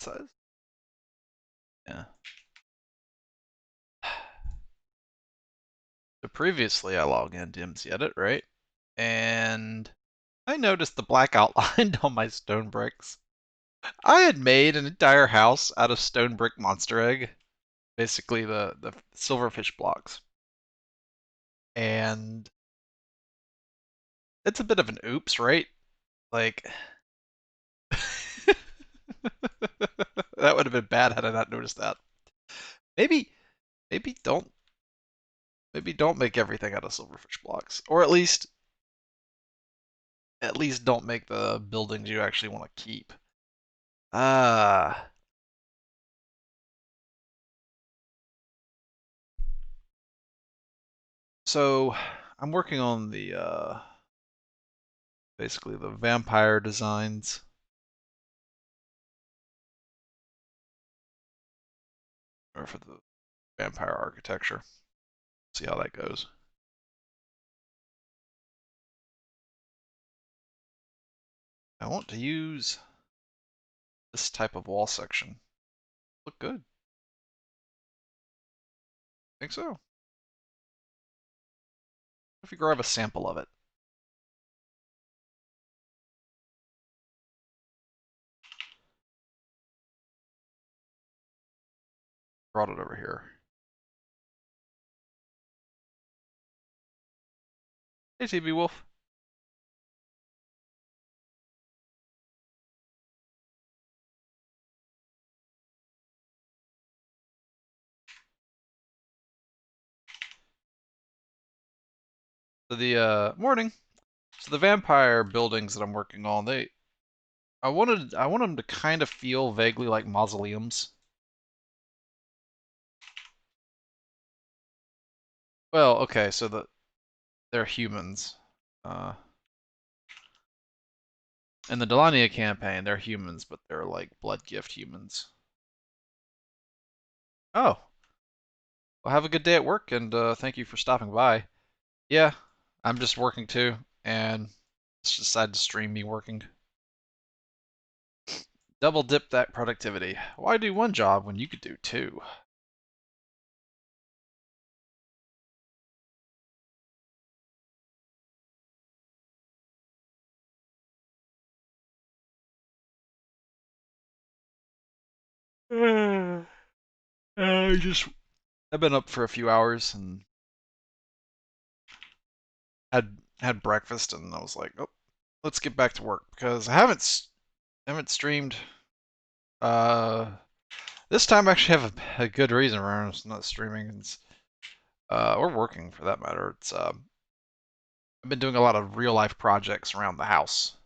that size. Yeah. So previously I logged into Edit, right? And I noticed the black outline on my stone bricks. I had made an entire house out of stone brick monster egg, basically the silverfish blocks. And it's a bit of an oops, right? Like that would have been bad had I not noticed that. Maybe maybe don't maybe don't make everything out of silverfish blocks, or at least don't make the buildings you actually want to keep. Ah, so I'm working on the basically the vampire designs, or for the vampire architecture. See how that goes. I want to use this type of wall section. Look good. Think so. If you grab a sample of it. Brought it over here. Hey, TB Wolf. So the morning. So the vampire buildings that I'm working on, I want them to kind of feel vaguely like mausoleums. Well, okay, so they're humans. Uh, in the Dalania campaign, they're humans, but they're like blood gift humans. Oh, well, have a good day at work, and thank you for stopping by. Yeah, I'm just working too, and just decided to stream me working. Double dip that productivity. Why do one job when you could do two? I just I've been up for a few hours and had breakfast, and I was like, oh, let's get back to work because I haven't streamed. Uh, this time I actually have a good reason why I'm not streaming. Or working for that matter. It's I've been doing a lot of real life projects around the house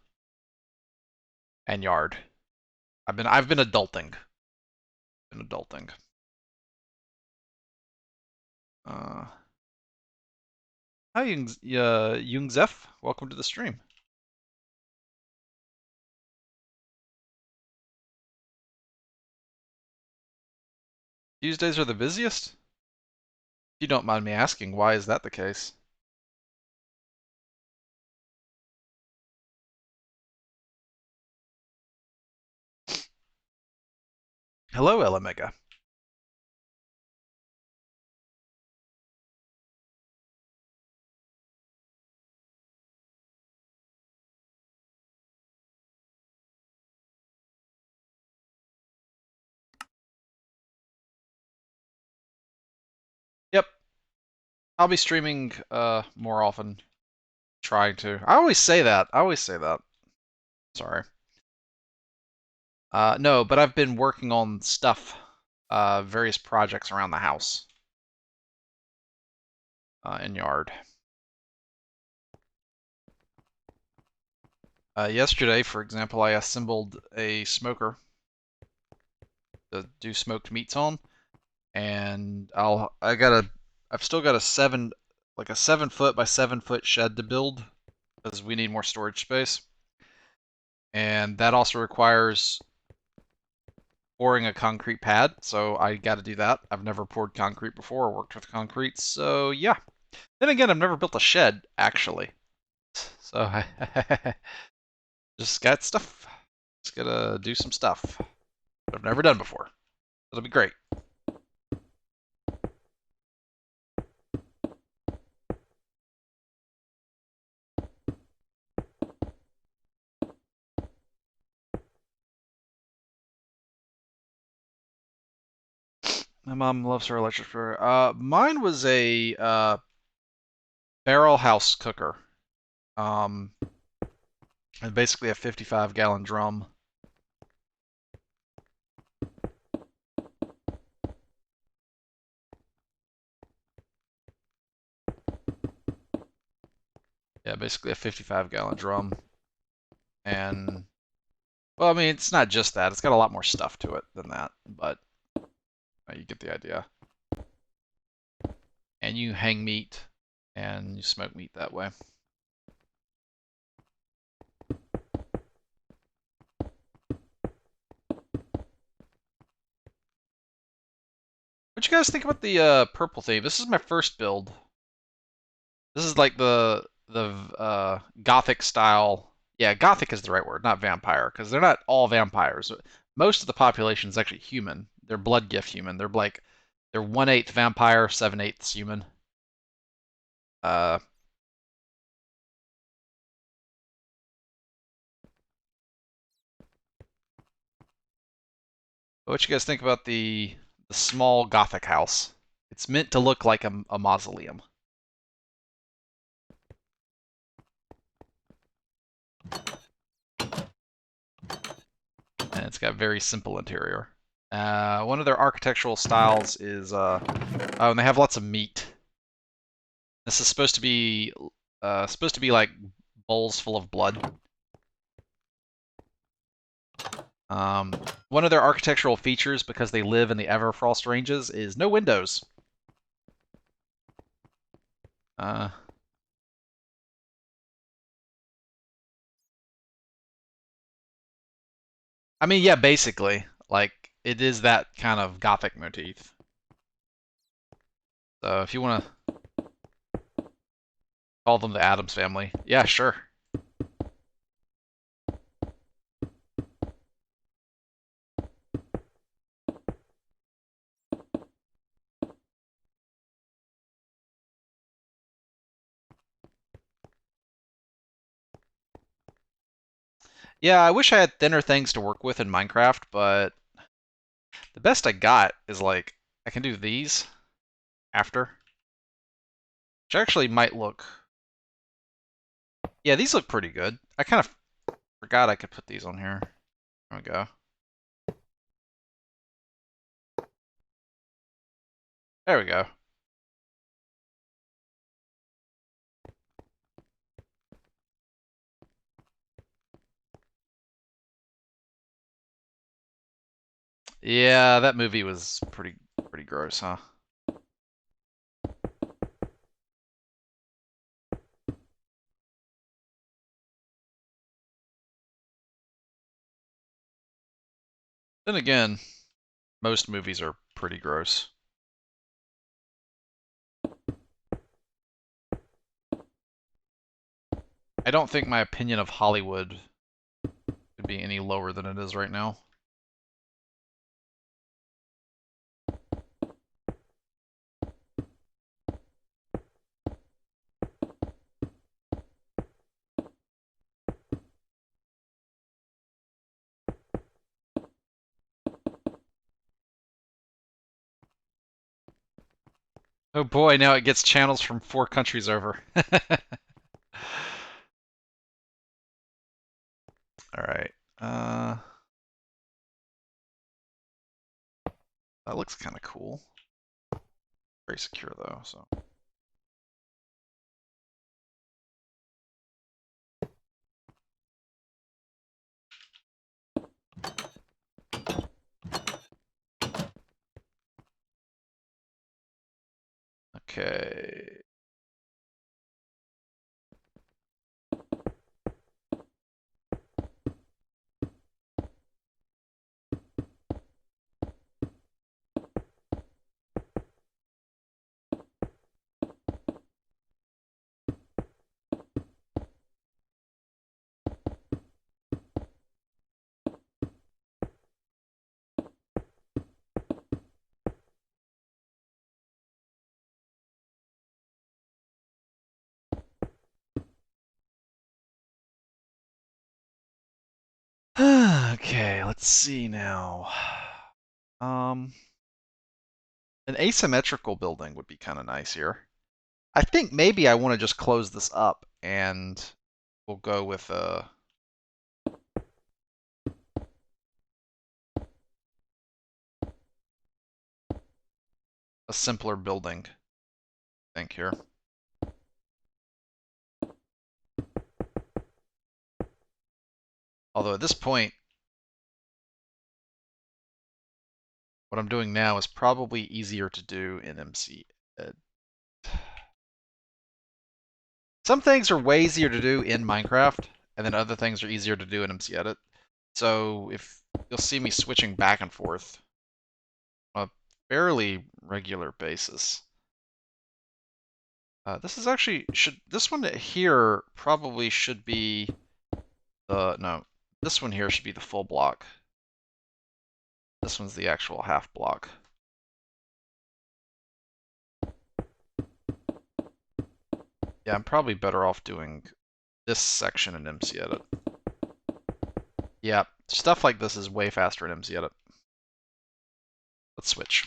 and yard. I've been adulting. Been adulting. Uh, Hi Jung Zeph. Welcome to the stream. Tuesdays are the busiest? If you don't mind me asking, why is that the case? Hello, Elamega. Yep, I'll be streaming more often. Trying to. I always say that. I always say that. Sorry. No, but I've been working on stuff, various projects around the house, and yard. Yesterday, for example, I assembled a smoker to do smoked meats on, and I've still got a 7 foot by 7 foot shed to build because we need more storage space, and that also requires pouring a concrete pad, so I got to do that. I've never poured concrete before or worked with concrete, so yeah. Then again, I've never built a shed actually, so I, just got stuff. Just gotta do some stuff. that I've never done before. It'll be great. My mom loves her electric cooker. Mine was a barrel house cooker. Um, and basically a 55-gallon drum. Yeah, basically a 55-gallon drum. And well, I mean, it's not just that. It's got a lot more stuff to it than that, but you get the idea. And you hang meat and you smoke meat that way. What you guys think about the purple theme? This is my first build. This is like the gothic style. Yeah, gothic is the right word, not vampire, because they're not all vampires. Most of the population is actually human. They're blood gift human. They're 1/8 vampire, 7/8 human. Uh, what you guys think about the small gothic house? It's meant to look like a mausoleum, and it's got very simple interior. One of their architectural styles is oh, and they have lots of meat. This is supposed to be like bowls full of blood. Um, One of their architectural features, because they live in the Everfrost ranges, is no windows. Uh, I mean, yeah, basically, like it is that kind of gothic motif. So if you want to call them the Addams family, yeah, sure. Yeah, I wish I had thinner things to work with in Minecraft, but the best I got is like I can do these after, which actually might look. Yeah, these look pretty good. I kind of forgot I could put these on here. There we go. There we go. Yeah, that movie was pretty gross, huh? Then again, most movies are pretty gross. I don't think my opinion of Hollywood could be any lower than it is right now. Oh boy, now it gets channels from 4 countries over. All right. Uh, that looks kind of cool. Very secure though, so. Okay. let's see now. Um, an asymmetrical building would be kind of nice here. I think maybe I want to just close this up and we'll go with a simpler building, I think here. Although at this point, what I'm doing now is probably easier to do in MC Ed. Some things are way easier to do in Minecraft, and then other things are easier to do in MC Edit. So if you'll see me switching back and forth on a fairly regular basis. This is actually this one here probably should be no, this one here should be the full block. This one's the actual half block. Yeah, I'm probably better off doing this section in MC Edit. Yeah, stuff like this is way faster in MC Edit. Let's switch.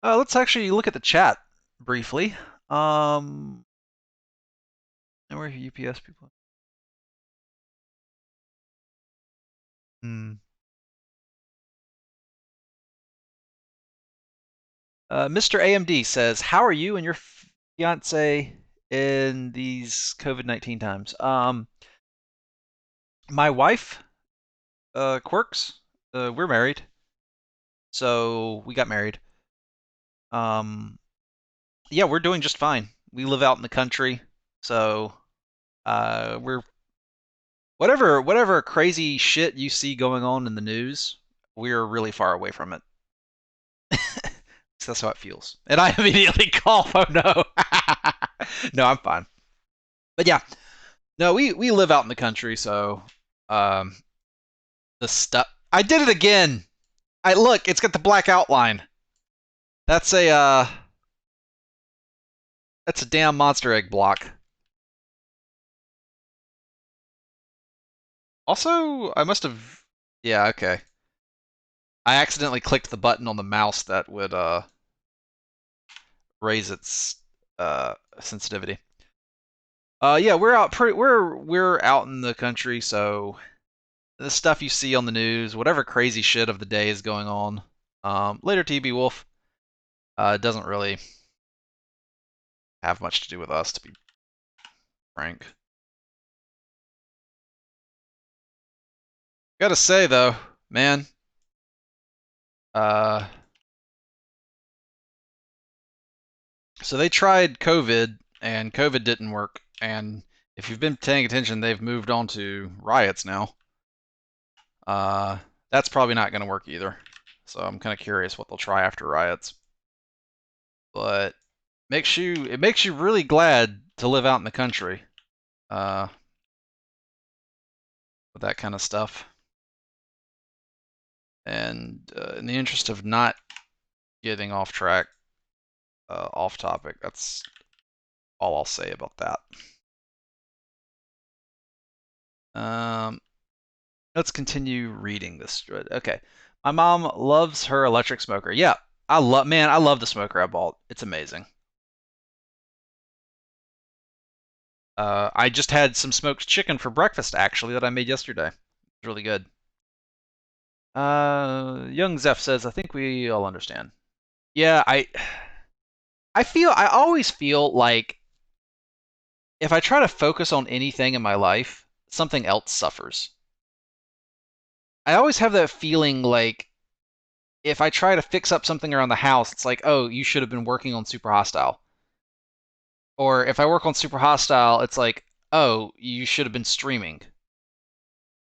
Let's actually look at the chat briefly. And where are UPS people? Mr. AMD says, "How are you and your fiance in these COVID-19 times?" My wife, Quirks. We're married, so we got married. Yeah, we're doing just fine. We live out in the country, so we're whatever crazy shit you see going on in the news, we're really far away from it. So that's how it feels. And I immediately cough. Oh no. No, I'm fine. But yeah, no, we live out in the country, so um, the stuff. I did it again. I look, it's got the black outline. That's a damn monster egg block. Also, I must have. Yeah, okay. I accidentally clicked the button on the mouse that would raise its sensitivity. Yeah, we're out in the country, so the stuff you see on the news, whatever crazy shit of the day is going on. Later, TB Wolf doesn't really have much to do with us, to be frank. Gotta say though, man, uh, so they tried COVID and COVID didn't work. And if you've been paying attention, they've moved on to riots now. That's probably not going to work either. So I'm kind of curious what they'll try after riots. But it makes you really glad to live out in the country with that kind of stuff. And in the interest of not getting off track, off topic, that's all I'll say about that. Let's continue reading this. Okay. My mom loves her electric smoker. Yeah, I love the smoker I bought. It's amazing. I just had some smoked chicken for breakfast actually that I made yesterday. It's really good. Young Zeph says, I think we all understand. Yeah, I always feel like if I try to focus on anything in my life, something else suffers. I always have that feeling like if I try to fix up something around the house, it's like, oh, you should have been working on Super Hostile. Or if I work on Super Hostile, it's like, oh, you should have been streaming.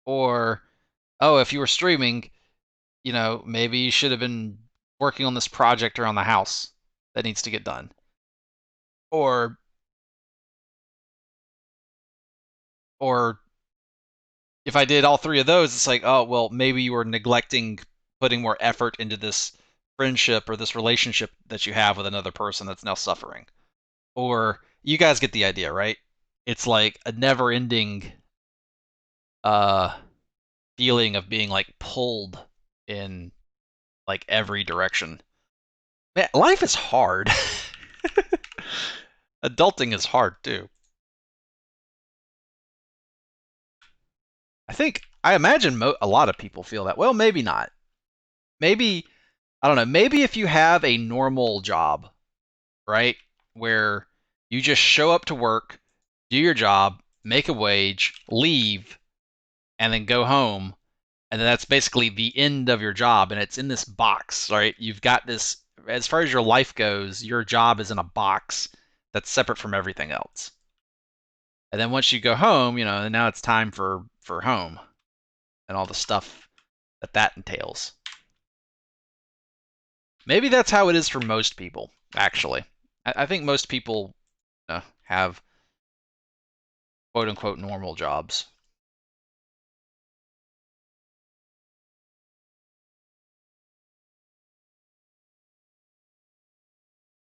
Or, oh, if you were streaming, maybe you should have been working on this project around the house that needs to get done. Or If I did all three of those, it's like, oh, well, maybe you were neglecting putting more effort into this friendship or this relationship that you have with another person that's now suffering. Or you guys get the idea, right? It's like a never-ending uh feeling of being like pulled in like every direction. Man, life is hard. Adulting is hard too. I imagine a lot of people feel that. Well, maybe not. Maybe I don't know. Maybe if you have a normal job, right, where you just show up to work, do your job, make a wage, leave, and then go home, and then that's basically the end of your job, and it's in this box, right? You've got this. As far as your life goes, your job is in a box that's separate from everything else. And then once you go home, now it's time for home and all the stuff that entails. Maybe that's how it is for most people, actually. I think most people have quote unquote normal jobs,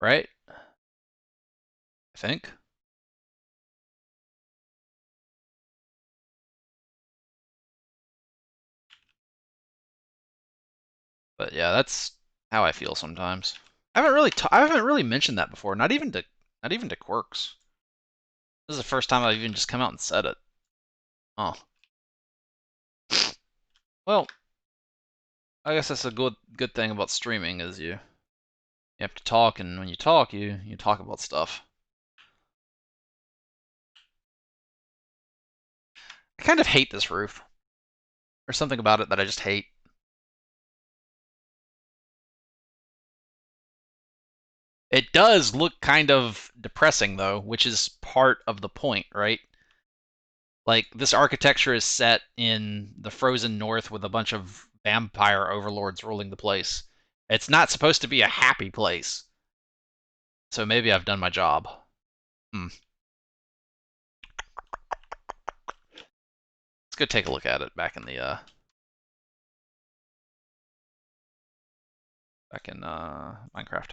right? I think. But yeah, that's how I feel sometimes. I haven't really mentioned that before. Not even to Quirks. This is the first time I've even just come out and said it. Oh, well, I guess that's a good thing about streaming is you have to talk, and when you talk, you talk about stuff. I kind of hate this roof. There's something about it that I just hate. It does look kind of depressing though, which is part of the point, right? Like this architecture is set in the frozen north with a bunch of vampire overlords ruling the place. It's not supposed to be a happy place. So maybe I've done my job. Hmm. Let's go take a look at it back in Minecraft.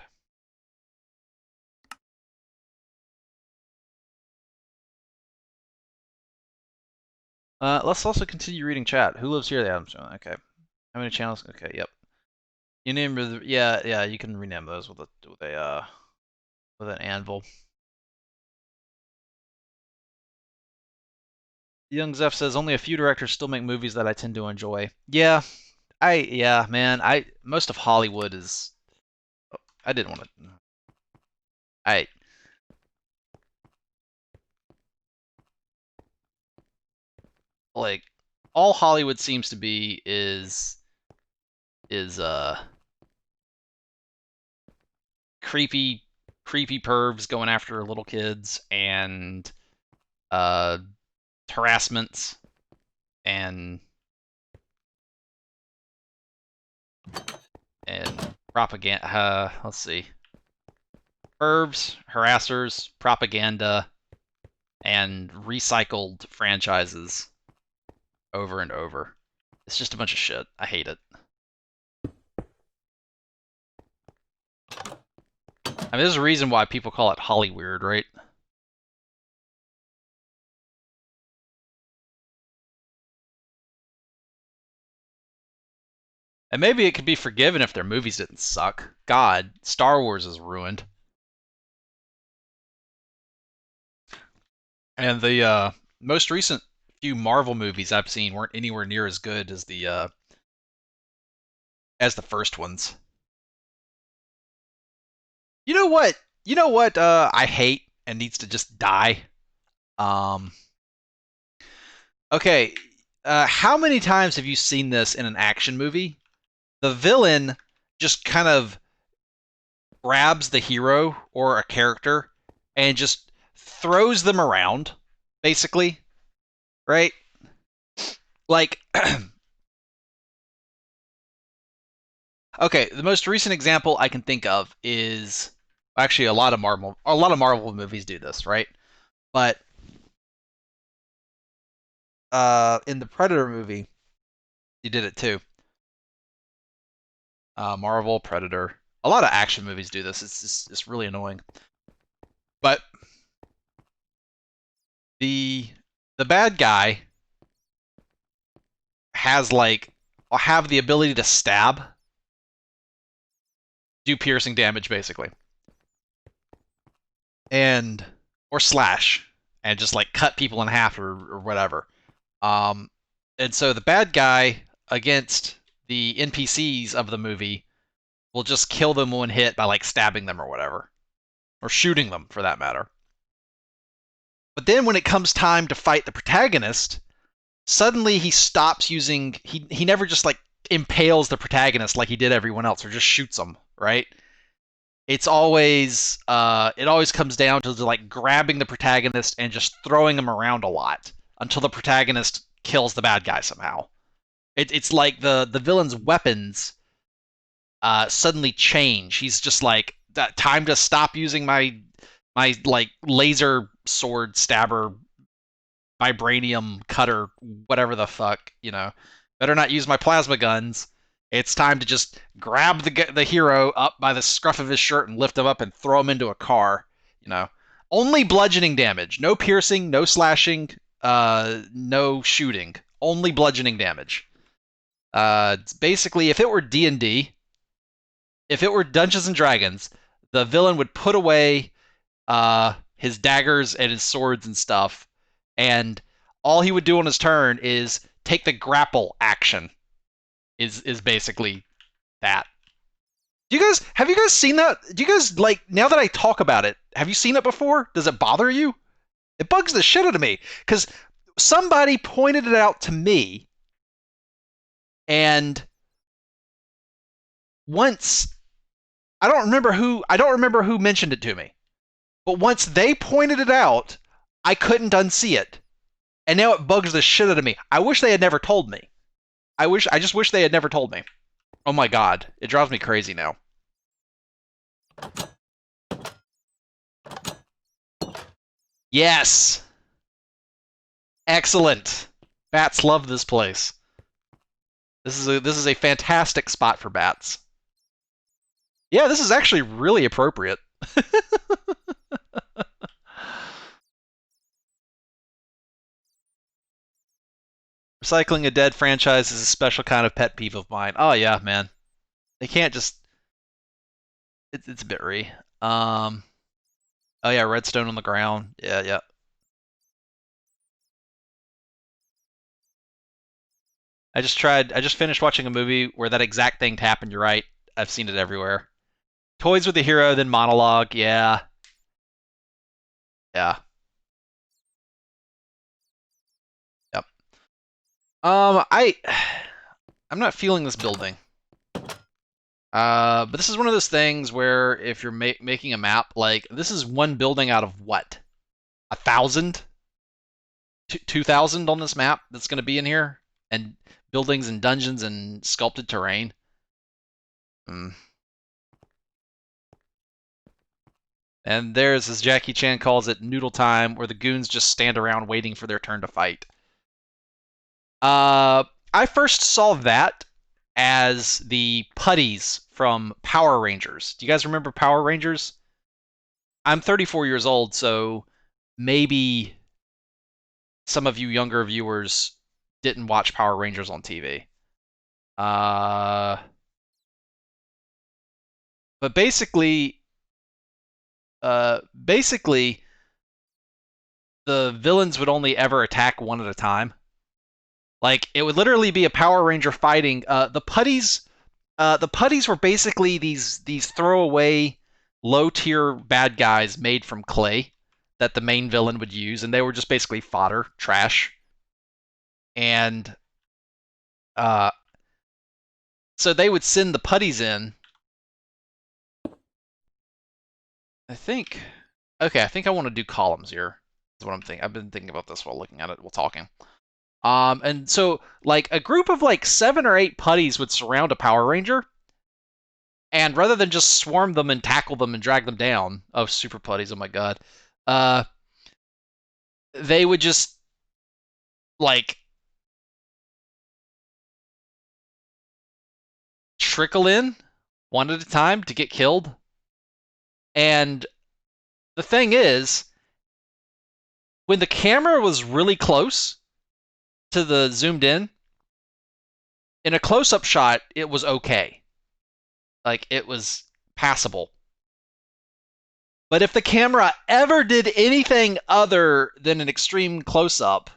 Let's also continue reading chat. Who lives here? The Adams Family. Okay. How many channels? Okay. Yep. You name yeah. You can rename those with an anvil. Young Zeph says only a few directors still make movies that I tend to enjoy. Yeah, man. I most of Hollywood is. I didn't want to. I like all Hollywood seems to be is creepy creepy pervs going after little kids and uh harassments and propaganda. Let's see, pervs, harassers, propaganda, and recycled franchises over and over. It's just a bunch of shit. I hate it. I mean, there's a reason why people call it Hollyweird, right? And maybe it could be forgiven if their movies didn't suck. God, Star Wars is ruined. And the most recent few Marvel movies I've seen weren't anywhere near as good as the first ones. You know what? You know what I hate and needs to just die? Um okay, how many times have you seen this in an action movie? The villain just kind of grabs the hero or a character and just throws them around, basically, right? Like, okay, the most recent example I can think of is actually a lot of Marvel movies do this, right? But in the Predator movie, he did it too. Marvel, Predator. A lot of action movies do this. It's really annoying. But the the bad guy has like have the ability to stab, do piercing damage basically, and or slash and just like cut people in half or whatever. Um, and so the bad guy against the NPCs of the movie will just kill them when hit by like stabbing them or whatever, or shooting them for that matter. But then when it comes time to fight the protagonist, suddenly he stops using he never just like impales the protagonist like he did everyone else or just shoots them, right? It always comes down to like grabbing the protagonist and just throwing him around a lot until the protagonist kills the bad guy somehow. It's like the villain's weapons suddenly change. He's just like that time to stop using my like laser sword stabber vibranium cutter, whatever the fuck, you know. Better not use my plasma guns. It's time to just grab the hero up by the scruff of his shirt and lift him up and throw him into a car, you know. Only bludgeoning damage, no piercing, no slashing, no shooting, only bludgeoning damage. It's basically, if it were D&D, if it were Dungeons and Dragons, the villain would put away his daggers and his swords and stuff, and all he would do on his turn is take the grapple action. Is basically that. Have you guys seen that? Do you guys like now that I talk about it? Have you seen it before? Does it bother you? It bugs the shit out of me because somebody pointed it out to me, and once I don't remember who mentioned it to me, but once they pointed it out, I couldn't unsee it, and now it bugs the shit out of me. I wish they had never told me. I just wish they had never told me. Oh my god, it drives me crazy now. Yes. Excellent. Bats love this place. This is a fantastic spot for bats. Yeah, this is actually really appropriate. Recycling a dead franchise is a special kind of pet peeve of mine. Oh yeah, man. They can't just it's a bit re. Oh yeah, redstone on the ground. Yeah, yeah. I just finished watching a movie where that exact thing happened, you're right. I've seen it everywhere. Toys with the hero, then monologue, yeah. Yeah. Yep. I I'm not feeling this building. But this is one of those things where if you're making a map, like this is one building out of what? 1,000? 2,000 on this map that's going to be in here? And buildings and dungeons and sculpted terrain. Mm. And there's, as Jackie Chan calls it, noodle time, where the goons just stand around waiting for their turn to fight. I first saw that as the putties from Power Rangers. Do you guys remember Power Rangers? I'm 34 years old, so maybe some of you younger viewers didn't watch Power Rangers on TV. But basically, the villains would only ever attack one at a time. Like it would literally be a Power Ranger fighting. The putties were basically these throwaway, low tier bad guys made from clay that the main villain would use, and they were just basically fodder, trash. And so they would send the putties in. I think I want to do columns here. Is what I'm thinking. I've been thinking about this while looking at it, while talking. And so like a group of like 7 or 8 putties would surround a Power Ranger, and rather than just swarm them and tackle them and drag them down, oh super putties, oh my god, they would just like trickle in one at a time to get killed. And the thing is, when the camera was really close to the zoomed in a close up shot, it was okay. Like it was passable. But if the camera ever did anything other than an extreme close up,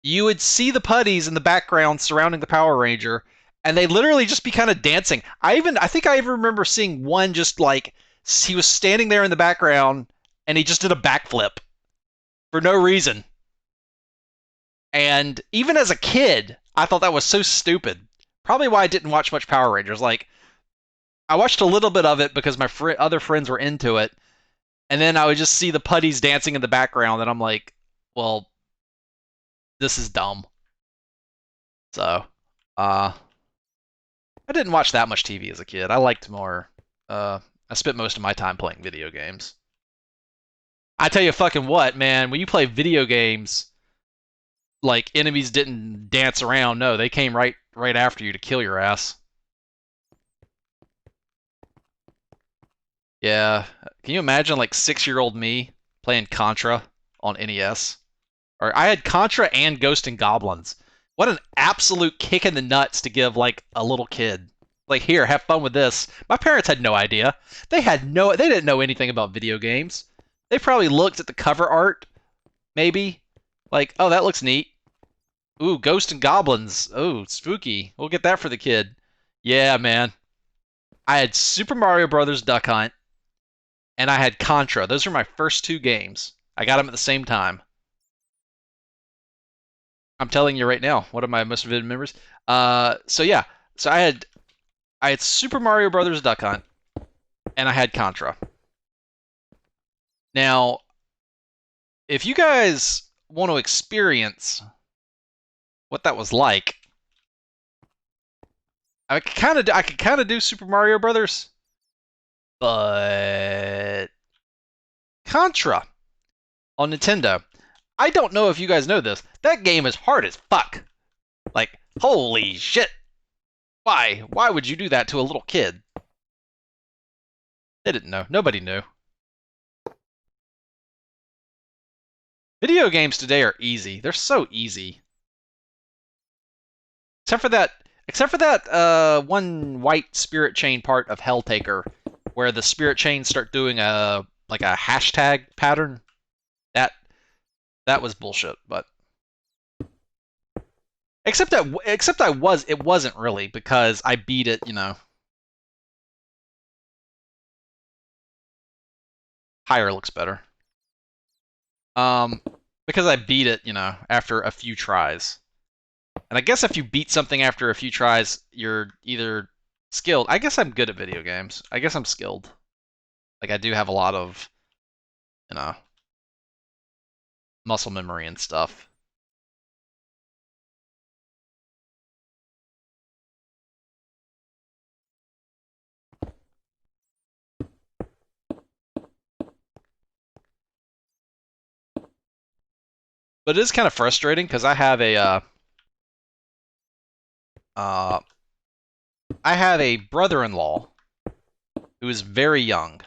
you would see the putties in the background surrounding the Power Ranger, and they literally just be kind of dancing. I think I even remember seeing one just like he was standing there in the background and he just did a backflip for no reason. And even as a kid, I thought that was so stupid. Probably why I didn't watch much Power Rangers. Like I watched a little bit of it because my other friends were into it, and then I would just see the putties dancing in the background, and I'm like, well, this is dumb. So, uh, I didn't watch that much TV as a kid. I liked more. I spent most of my time playing video games. I tell you fucking what, man, when you play video games, like enemies didn't dance around. No, they came right after you to kill your ass. Yeah. Can you imagine like 6-year-old me playing Contra on NES? Or I had Contra and Ghost and Goblins. What an absolute kick in the nuts to give like a little kid. Like here, have fun with this. My parents had no idea. They didn't know anything about video games. They probably looked at the cover art, maybe. Like, oh, that looks neat. Ooh, Ghost and Goblins. Oh, spooky. We'll get that for the kid. Yeah, man. I had Super Mario Brothers Duck Hunt and I had Contra. Those are my first two games. I got them at the same time. I'm telling you right now, one of my most vivid memories. So yeah, so I had Super Mario Brothers Duck Hunt, and I had Contra. Now, if you guys want to experience what that was like, I could kind of do Super Mario Brothers, but Contra on Nintendo. I don't know if you guys know this. That game is hard as fuck. Like, holy shit. Why? Why would you do that to a little kid? They didn't know. Nobody knew. Video games today are easy. They're so easy. Except for that one white spirit chain part of Helltaker where the spirit chains start doing a like a hashtag pattern. That that was bullshit, but except it wasn't really because I beat it, higher looks better. Um because I beat it, after a few tries. And I guess if you beat something after a few tries, you're either skilled. I guess I'm good at video games. I guess I'm skilled. Like I do have a lot of, you know, muscle memory and stuff. But it is kind of frustrating because uh I have a brother-in-law who is very young.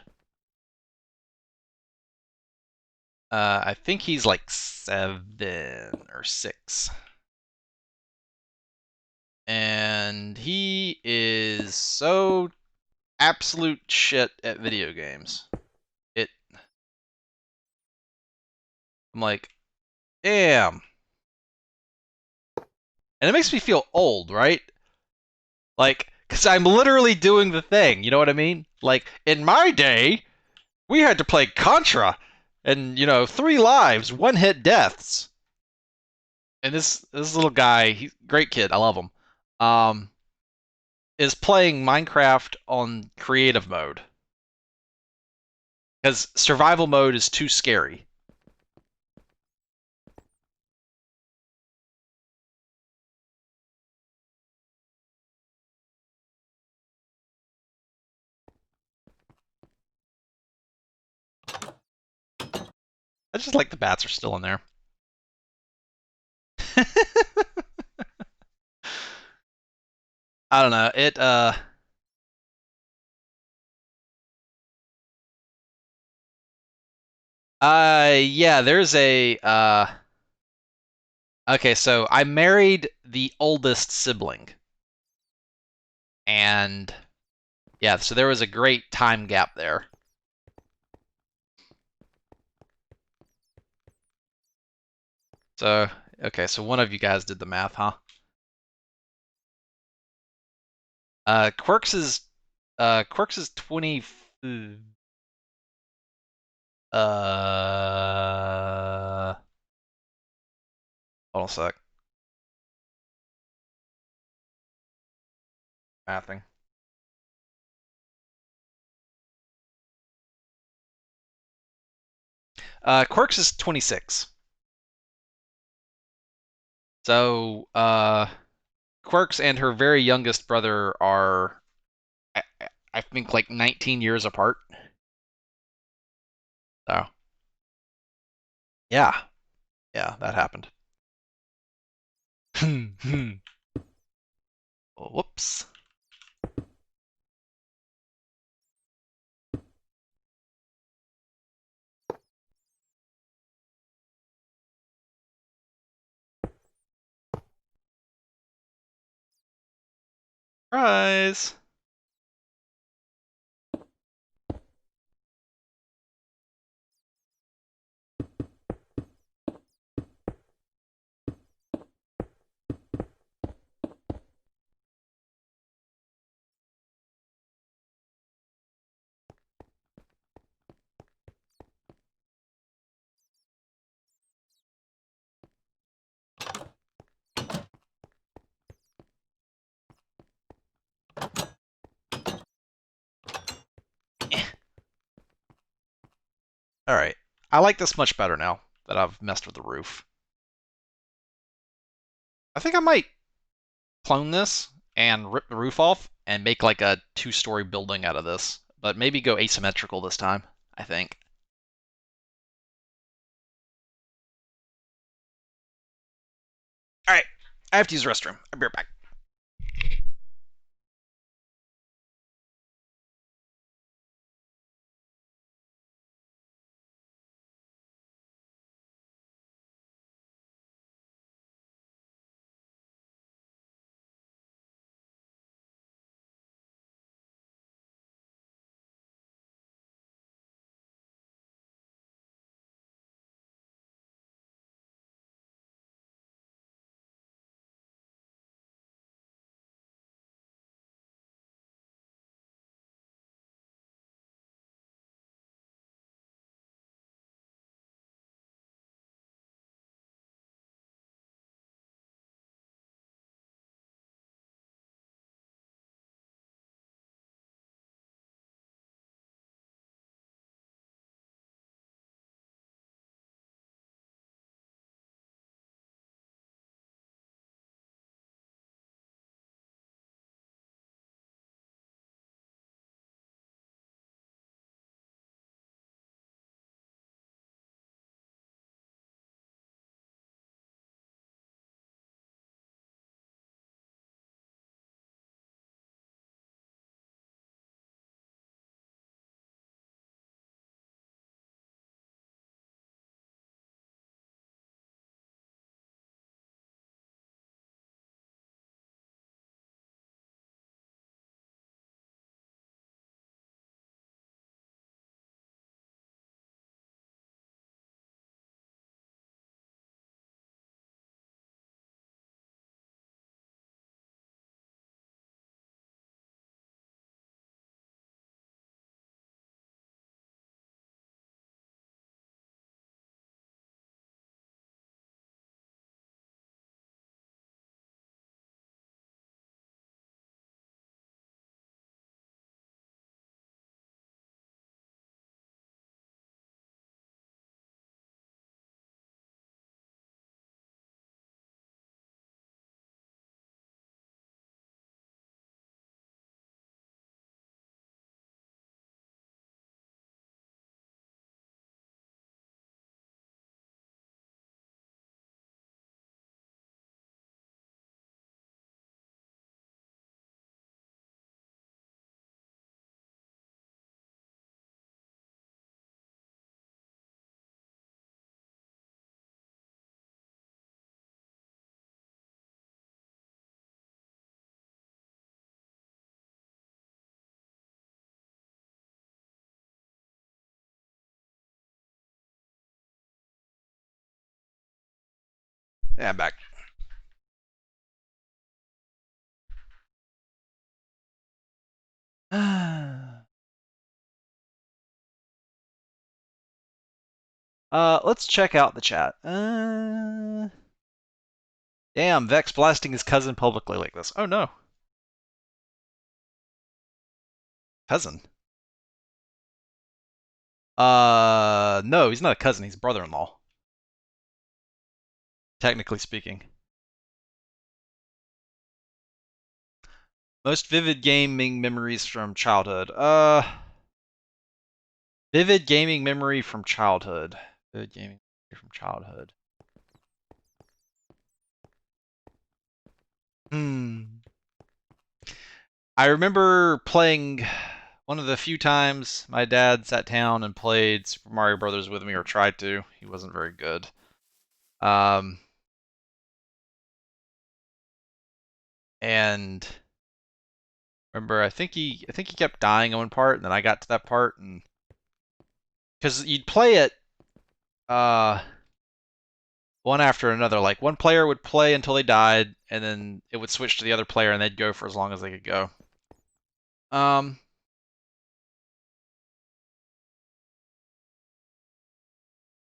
I think he's like 7 or 6. And he is so absolute shit at video games. It I'm like, damn. And it makes me feel old, right? Like, because I'm literally doing the thing, you know what I mean? Like, in my day, we had to play Contra, and, 3 lives, one-hit deaths. And this little guy, he's a great kid, I love him, is playing Minecraft on creative mode. Because survival mode is too scary. I just like the bats are still in there. I don't know. Yeah, there's a okay, so I married the oldest sibling, and yeah, so there was a great time gap there. So, okay, so one of you guys did the math, huh? Quirks is Quirks is 20 hold on a sec. Mathing. Quirks is 26. So, Quirks and her very youngest brother are I, I think like 19 years apart. So, yeah. Yeah, that happened. Whoops. Surprise. Eh. All right. I like this much better now that I've messed with the roof. I think I might clone this and rip the roof off and make like a two-story building out of this, but maybe go asymmetrical this time, I think. All right. I have to use the restroom. I'll be right back. Yeah, I'm back. Let's check out the chat. Damn, Vex blasting his cousin publicly like this. Oh no. Cousin? No, he's not a cousin, he's brother-in-law. Technically speaking. Most vivid gaming memories from childhood. Vivid gaming memory from childhood. Vivid gaming memory from childhood. Hmm. I remember playing one of the few times my dad sat down and played Super Mario Brothers with me, or tried to. He wasn't very good. Um, and remember, I think he kept dying on one part, and then I got to that part, and because you'd play it uh one after another. Like one player would play until they died, and then it would switch to the other player, and they'd go for as long as they could go. Um,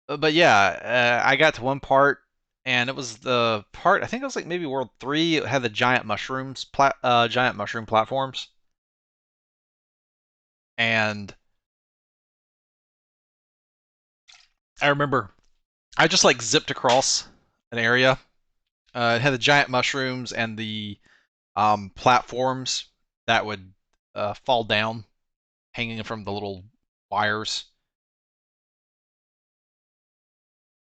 but yeah, I got to one part, and it was the part I think it was like maybe World 3. It had the giant mushroom platforms, and I remember I just like zipped across an area. It had the giant mushrooms and the platforms that would fall down, hanging from the little wires.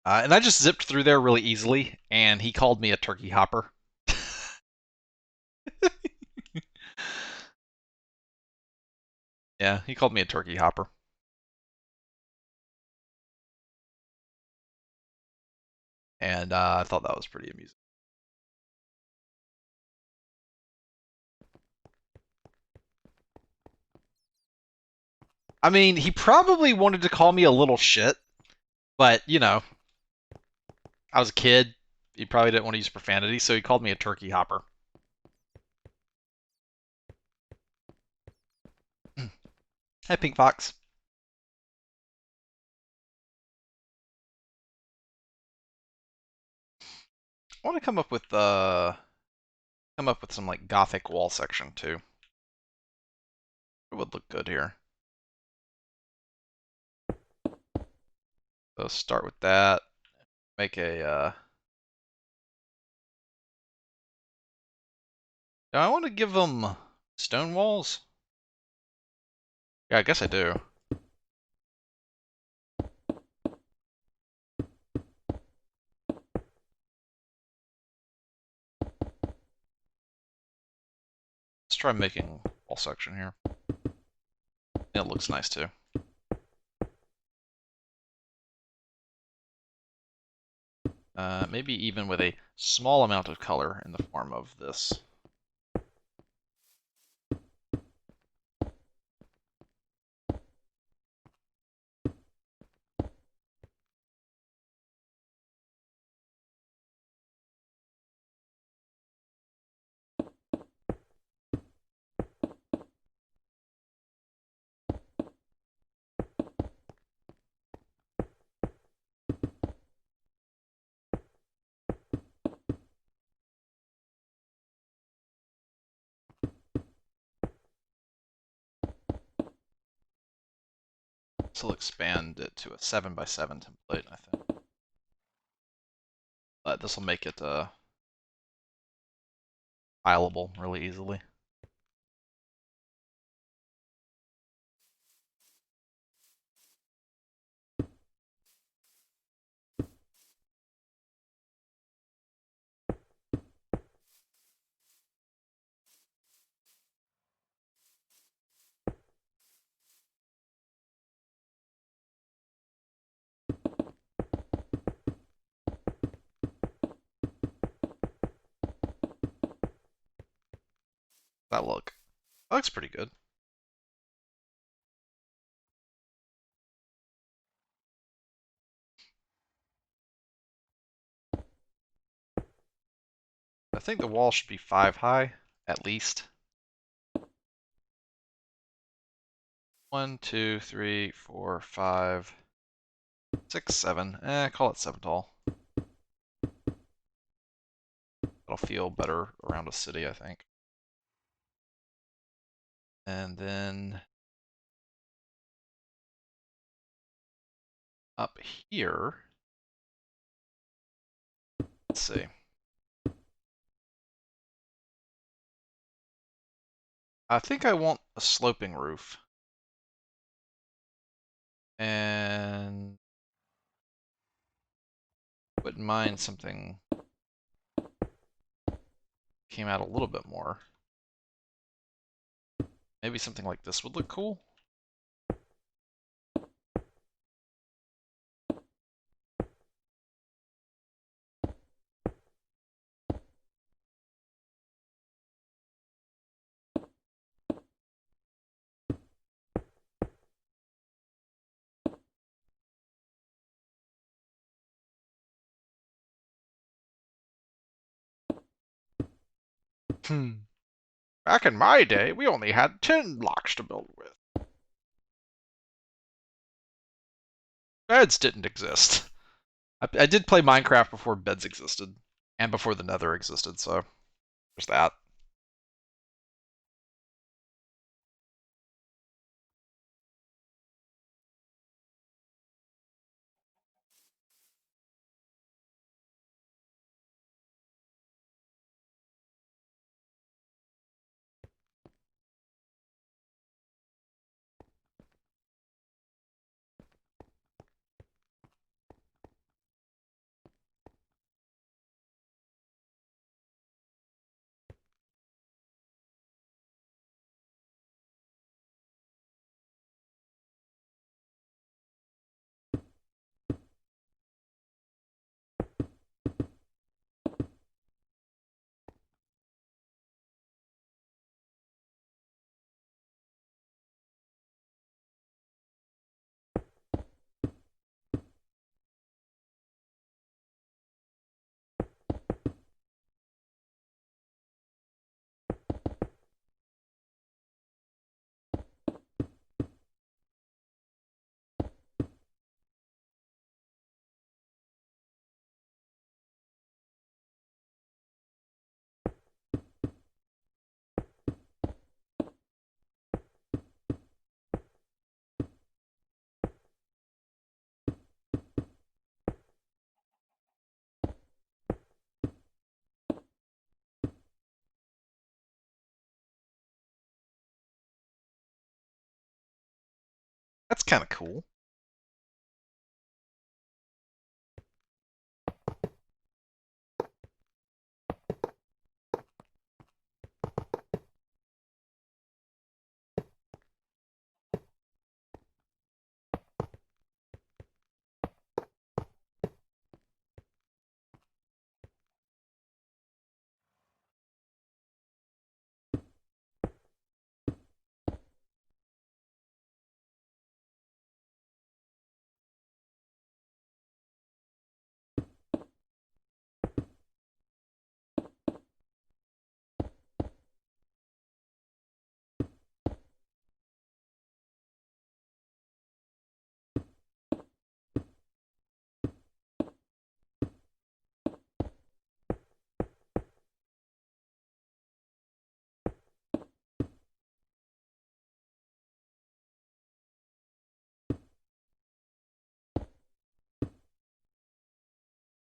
And I just zipped through there really easily, and he called me a turkey hopper. Yeah, he called me a turkey hopper, and I thought that was pretty amusing. I mean, he probably wanted to call me a little shit, but I was a kid. He probably didn't want to use profanity, so he called me a turkey hopper. Hey, Pink Fox. I want to come up with some like gothic wall section too. It would look good here. So start with that. Make a. Do I want to give them stone walls? Yeah, I guess I do. Let's try making wall section here. It looks nice too. Maybe even with a small amount of color in the form of this. This will expand it to a 7x7 template, I think. But this will make it fileable really easily. That looks pretty good. I think the wall should be 5 high, at least. 1, 2, 3, 4, 5, 6, 7. Call it 7 tall. That'll feel better around a city, I think. And then up here, let's see. I think I want a sloping roof. And wouldn't mind something came out a little bit more. Maybe something like this would look cool. Back in my day, we only had 10 blocks to build with. Beds didn't exist. I did play Minecraft before beds existed, and before the Nether existed, so there's that. That's kind of cool.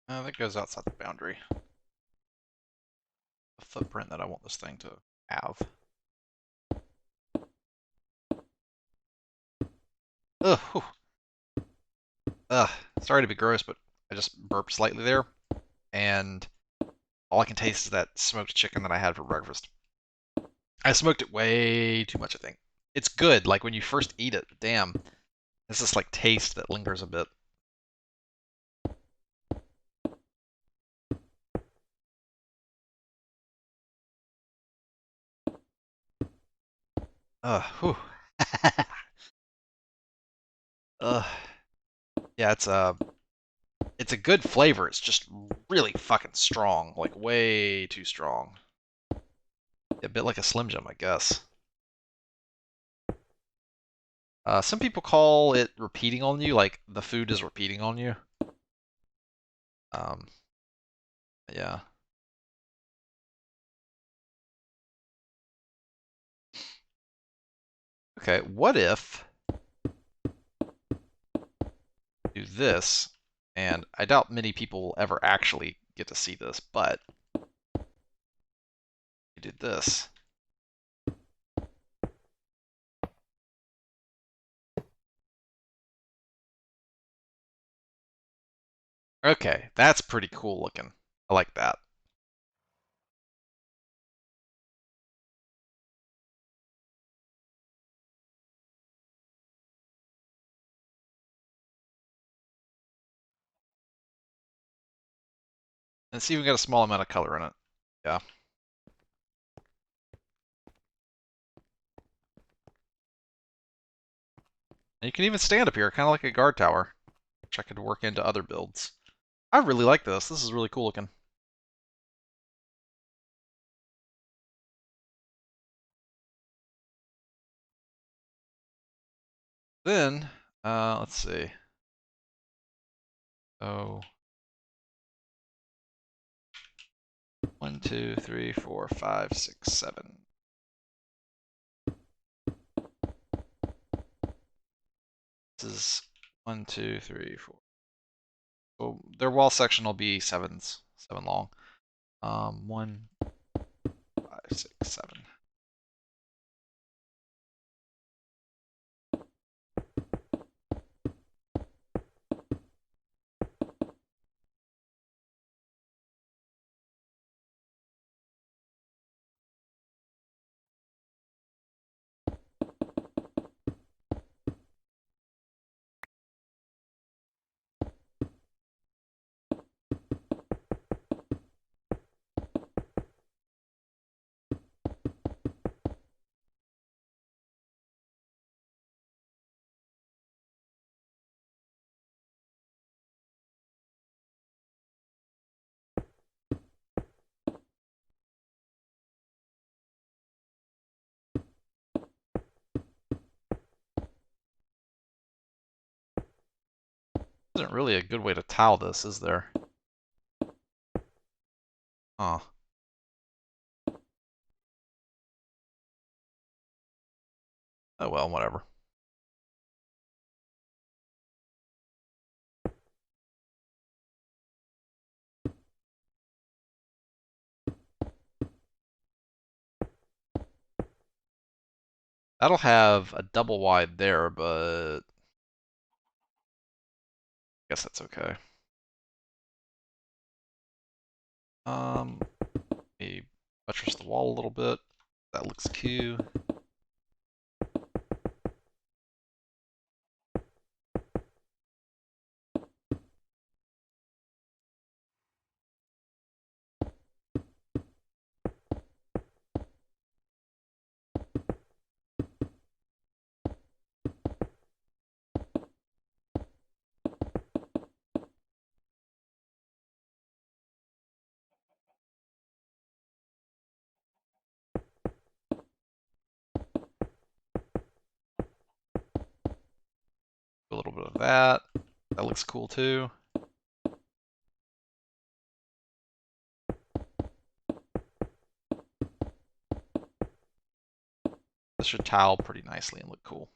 That goes outside the boundary. The footprint that I want this thing to have. Ugh. Whew. Ugh. Sorry to be gross, but I just burped slightly there, and all I can taste is that smoked chicken that I had for breakfast. I smoked it way too much, I think. It's good, like when you first eat it, damn. It's this like taste that lingers a bit. Whew. Ugh. Yeah, it's a good flavor. It's just really fucking strong, like way too strong. A bit like a Slim Jim, I guess. Some people call it repeating on you, like the food is repeating on you. Um, yeah. Okay, what if do this, and I doubt many people will ever actually get to see this, but you did this. Okay, that's pretty cool looking. I like that. And it's even got a small amount of color in it. Yeah. And you can even stand up here, kind of like a guard tower, which I could work into other builds. I really like this. This is really cool looking. Then, let's see. Oh, 1, 2, 3, 4, 5, 6, 7. This is 1, 2, 3, 4. So their wall section will be 7 long. 1, 5, 6, 7. Isn't really a good way to tile this, is there? Oh. Oh well, whatever. That'll have a double wide there, but I guess that's okay. Um, maybe buttress the wall a little bit. That looks cute. A little bit of that. That looks cool too. This should tile pretty nicely and look cool.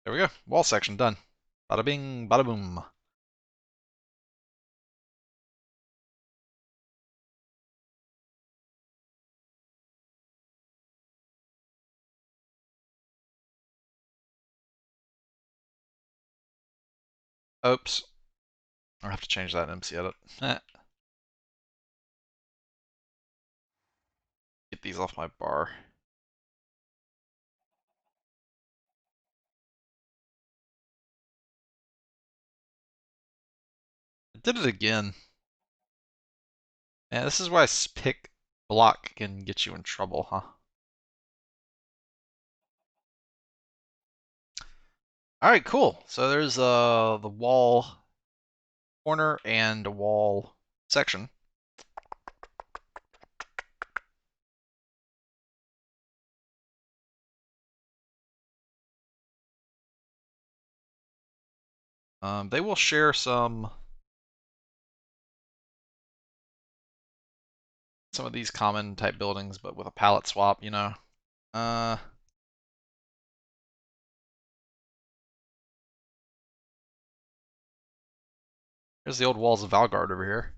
There we go. Wall section done. Bada bing, bada boom. Oops. I'll have to change that in MC Edit. Get these off my bar. I did it again. Yeah, this is why pick block can get you in trouble, huh? All right, cool. So there's the wall corner and a wall section. They will share some of these common type buildings, but with a palette swap, you know. Uh, Here's the old walls of Valgard over here.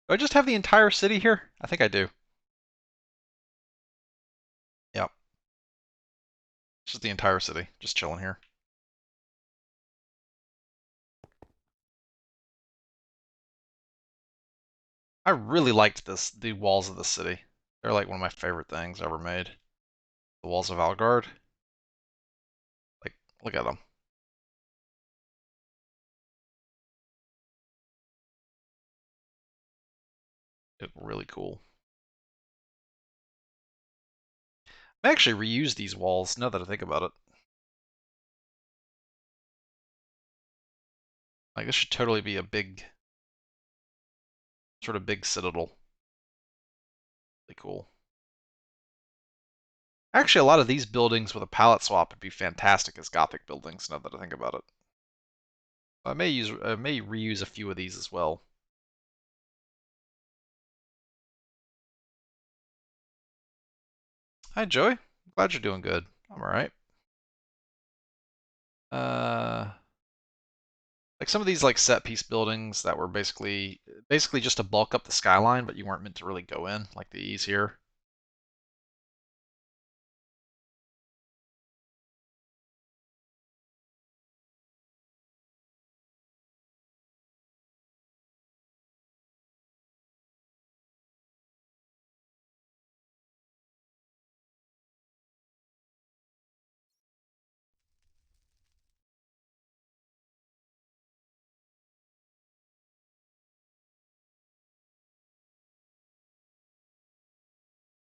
Do I just have the entire city here? I think I do. Yep, just the entire city, just chilling here. I really liked the walls of the city. They're like one of my favorite things ever made. The walls of Valgard. Like, look at them. It's really cool. I actually reuse these walls now that I think about it. Like, this should totally be a big, sort of big citadel. Really cool. Actually, a lot of these buildings with a palette swap would be fantastic as Gothic buildings now that I think about it. I may reuse a few of these as well. Hi, Joey. Glad you're doing good. I'm alright. Uh, like some of these like set piece buildings that were basically just to bulk up the skyline, but you weren't meant to really go in, like these here.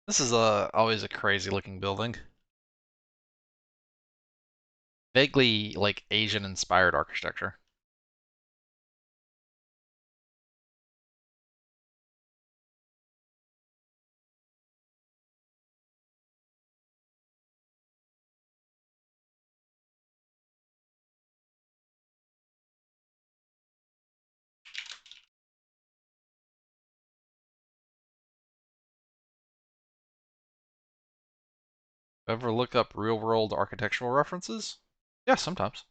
This is always a crazy looking building. Vaguely like Asian inspired architecture. Ever look up real world architectural references? Yeah, sometimes.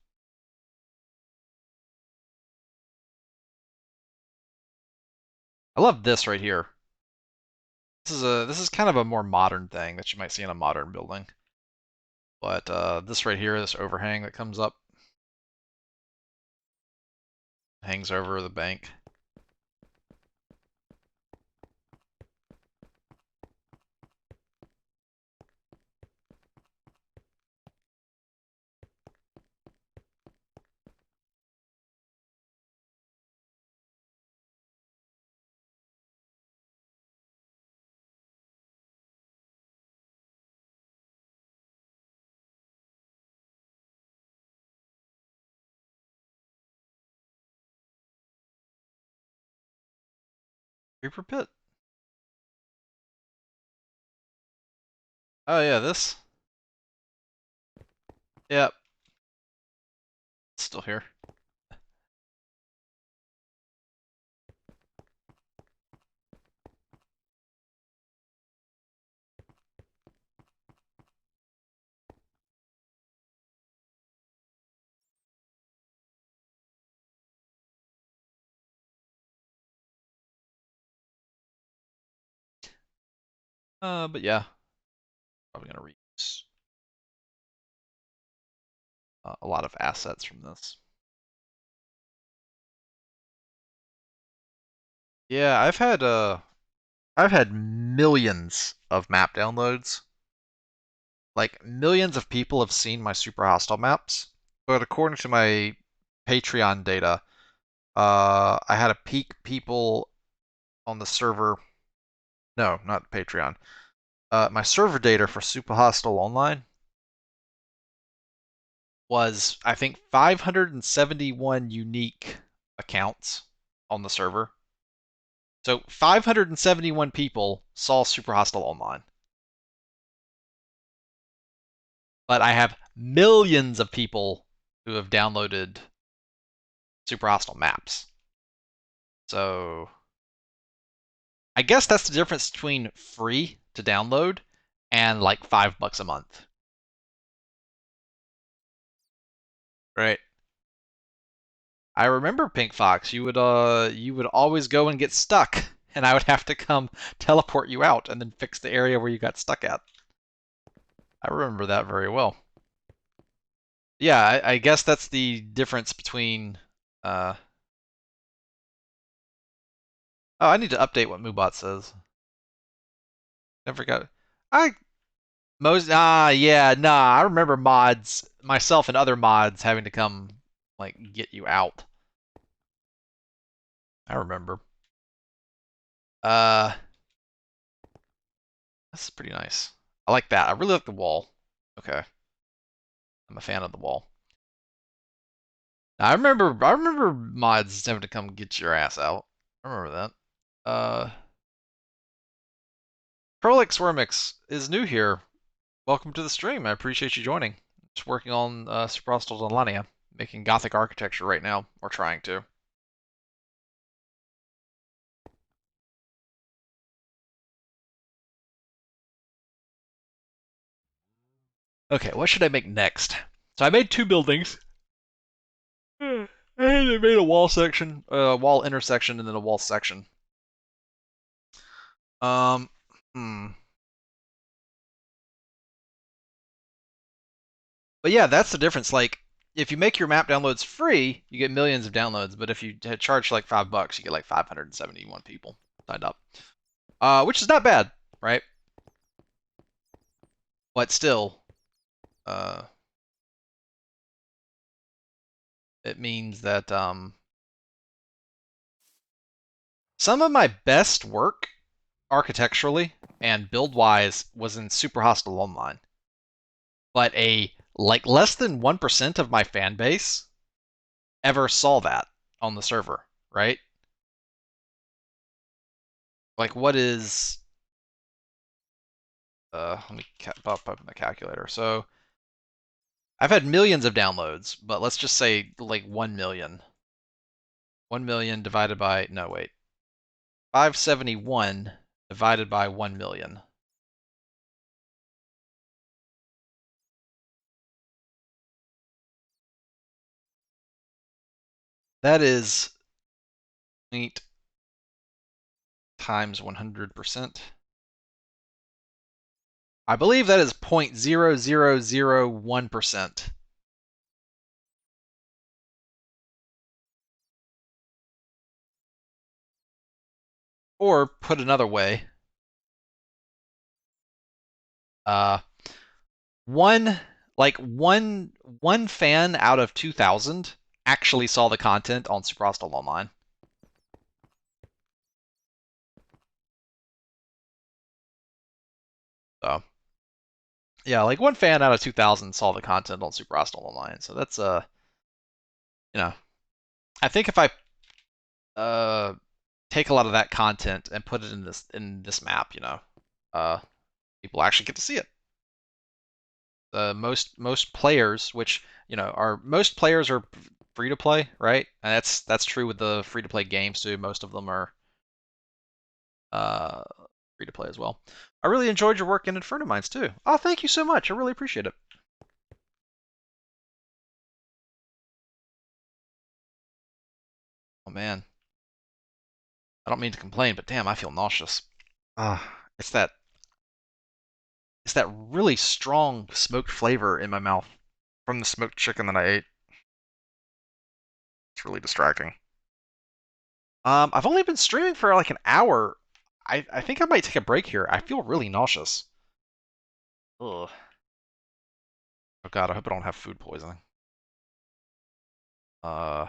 I love this right here. This is kind of a more modern thing that you might see in a modern building. But this right here, this overhang that comes up, hangs over the bank. Creeper pit. Oh yeah, this. Yep, it's still here. But yeah, probably gonna reuse a lot of assets from this. Yeah, I've had millions of map downloads. Like millions of people have seen my super hostile maps. But according to my Patreon data, I had a peak people on the server. No, not Patreon. My server data for Super Hostile Online was, I think, 571 unique accounts on the server. So 571 people saw Super Hostile Online. But I have millions of people who have downloaded Super Hostile maps. So I guess that's the difference between free to download and like $5 a month. Right. I remember Pink Fox. You would always go and get stuck, and I would have to come teleport you out and then fix the area where you got stuck at. I remember that very well. Yeah, I guess that's the difference between. Uh, oh, I need to update what Moobot says. I forgot. I yeah, nah. I remember mods, myself and other mods having to come like get you out. I remember. Uh, that's pretty nice. I like that. I really like the wall. Okay, I'm a fan of the wall. I remember mods having to come get your ass out. I remember that. Prolix Wormix is new here. Welcome to the stream. I appreciate you joining. Just working on Super Hostile Dalania, making Gothic architecture right now, or trying to. Okay, what should I make next? So I made two buildings. And I made a wall section, a wall intersection, and then a wall section. Um, hmm. But yeah, that's the difference. Like, if you make your map downloads free, you get millions of downloads. But if you charge like $5, you get like 571 people signed up, which is not bad, right? But still, uh, it means that some of my best work architecturally and build wise was in Super Hostile Online. But like less than 1% of my fan base ever saw that on the server, right? Like what is let me pop up my calculator. So I've had millions of downloads, but let's just say like 1 million. 1 million divided by, no, wait. 571 divided by 1 million. That is 8 times 100%. I believe that is 0.0001%. Or put another way, uh, one one fan out of 2,000 actually saw the content on Super Hostile Online. So yeah, like one fan out of 2,000 saw the content on Super Hostile Online. So that's you know, I think if I uh take a lot of that content and put it in this map, uh people actually get to see it. Most players, which are most players are free to play, right? And that's true with the free to play games too. Most of them are uh, free to play as well. I really enjoyed your work in Inferno Mines too. Oh, thank you so much. I really appreciate it. Oh man, I don't mean to complain, but damn, I feel nauseous. It's that really strong smoked flavor in my mouth from the smoked chicken that I ate. It's really distracting. I've only been streaming for like an hour. I think I might take a break here. I feel really nauseous. Ugh. Oh god, I hope I don't have food poisoning. Uh,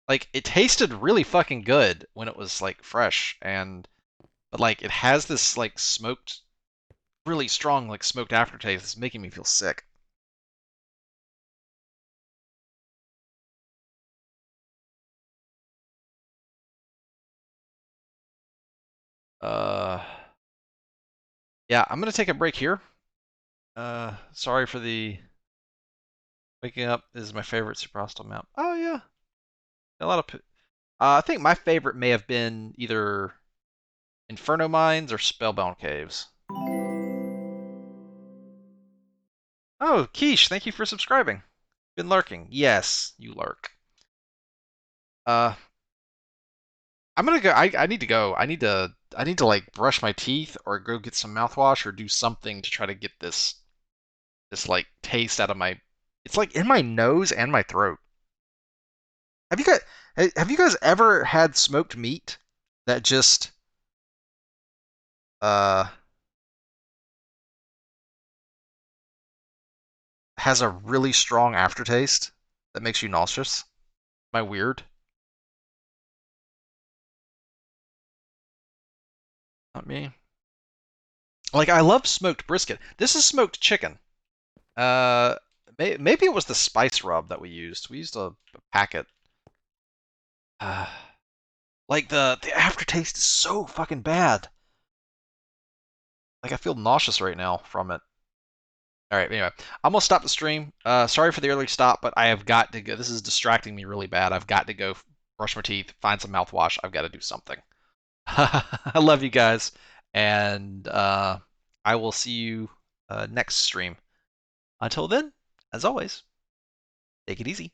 like it tasted really fucking good when it was like fresh, but like it has this like smoked, really strong like smoked aftertaste. It's making me feel sick. Uh, yeah, I'm gonna take a break here. Sorry for the waking up. This is my favorite super hostile map. Oh yeah, a lot of. I think my favorite may have been either Inferno Mines or Spellbound Caves. Oh, Quiche, thank you for subscribing. Been lurking. Yes, you lurk. Uh, I'm gonna go. I need to go. I need to like brush my teeth or go get some mouthwash or do something to try to get this like taste out of my. It's like in my nose and my throat. Have you guys have you guys ever had smoked meat that just uh has a really strong aftertaste that makes you nauseous? Am I weird? Not me. Like I love smoked brisket. This is smoked chicken. Uh, maybe it was the spice rub that we used. We used a packet. Uh, like the aftertaste is so fucking bad. Like I feel nauseous right now from it. All right, anyway, I'm gonna stop the stream. Sorry for the early stop, but I have got to go. This is distracting me really bad. I've got to go brush my teeth, find some mouthwash. I've got to do something. I love you guys, and I will see you next stream. Until then, as always, take it easy.